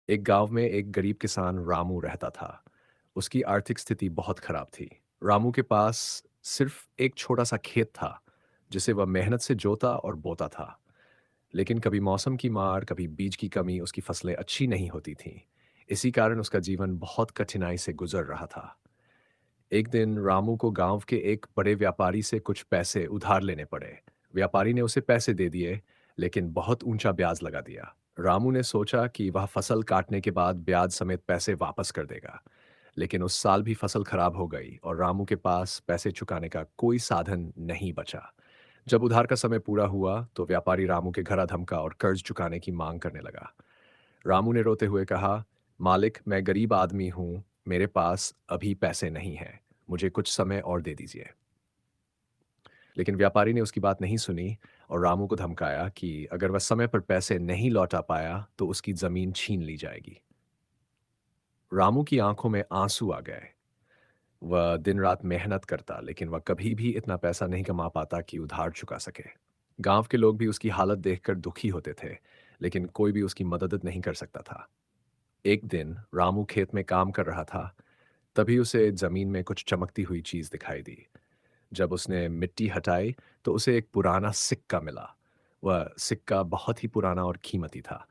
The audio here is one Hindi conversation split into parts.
एक गांव में एक गरीब किसान रामू रहता था। उसकी आर्थिक स्थिति बहुत खराब थी। रामू के पास सिर्फ एक छोटा सा खेत था, जिसे वह मेहनत से जोता और बोता था। लेकिन कभी मौसम की मार, कभी बीज की कमी उसकी फसलें अच्छी नहीं होती थीं। इसी कारण उसका जीवन बहुत कठिनाई से गुजर रहा था। एक दिन रामू को गांव के एक बड़े व्यापारी से कुछ पैसे उधार लेने पड़े। व्यापारी ने उसे पैसे दे दिए, लेकिन बहुत ऊंचा ब्याज लगा दिया। रामू ने सोचा कि वह फसल काटने के बाद ब्याज समेत पैसे वापस कर देगा। लेकिन उस साल भी फसल खराब हो गई और रामू के पास पैसे चुकाने का कोई साधन नहीं बचा। जब उधार का समय पूरा हुआ तो व्यापारी रामू के घर धमका और कर्ज चुकाने की मांग करने लगा। रामू ने रोते हुए कहा, मालिक, मैं गरीब आदमी हूँ, मेरे पास अभी पैसे नहीं हैं, मुझे कुछ समय और दे दीजिए। लेकिन व्यापारी ने उसकी बात नहीं सुनी और रामू को धमकाया कि अगर वह समय पर पैसे नहीं लौटा पाया तो उसकी जमीन छीन ली जाएगी। रामू की आंखों में आंसू आ गए। वह दिन रात मेहनत करता, लेकिन वह कभी भी इतना पैसा नहीं कमा पाता कि उधार चुका सके। गांव के लोग भी उसकी हालत देखकर दुखी होते थे, लेकिन कोई भी उसकी मदद नहीं कर सकता था। एक दिन रामू खेत में काम कर रहा था, तभी उसे जमीन में कुछ चमकती हुई चीज दिखाई दी। जब उसने मिट्टी हटाई तो उसे एक पुराना सिक्का मिला। वह सिक्का बहुत ही पुराना और कीमती था।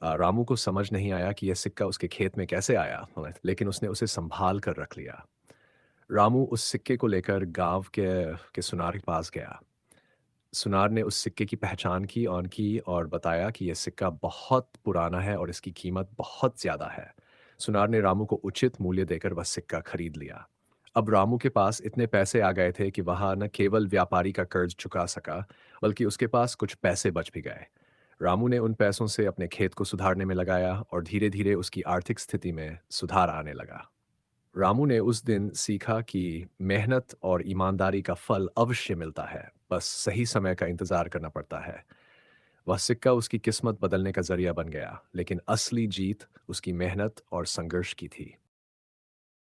रामू को समझ नहीं आया कि यह सिक्का उसके खेत में कैसे आया, लेकिन उसने उसे संभाल कर रख लिया। रामू उस सिक्के को लेकर गांव के सुनार के पास गया। सुनार ने उस सिक्के की पहचान की और बताया कि यह सिक्का बहुत पुराना है और इसकी कीमत बहुत ज्यादा है। सुनार ने रामू को उचित मूल्य देकर वह सिक्का खरीद लिया। अब रामू के पास इतने पैसे आ गए थे कि वह न केवल व्यापारी का कर्ज चुका सका, बल्कि उसके पास कुछ पैसे बच भी गए। रामू ने उन पैसों से अपने खेत को सुधारने में लगाया और धीरे धीरे उसकी आर्थिक स्थिति में सुधार आने लगा। रामू ने उस दिन सीखा कि मेहनत और ईमानदारी का फल अवश्य मिलता है, बस सही समय का इंतजार करना पड़ता है। वह सिक्का उसकी किस्मत बदलने का जरिया बन गया, लेकिन असली जीत उसकी मेहनत और संघर्ष की थी।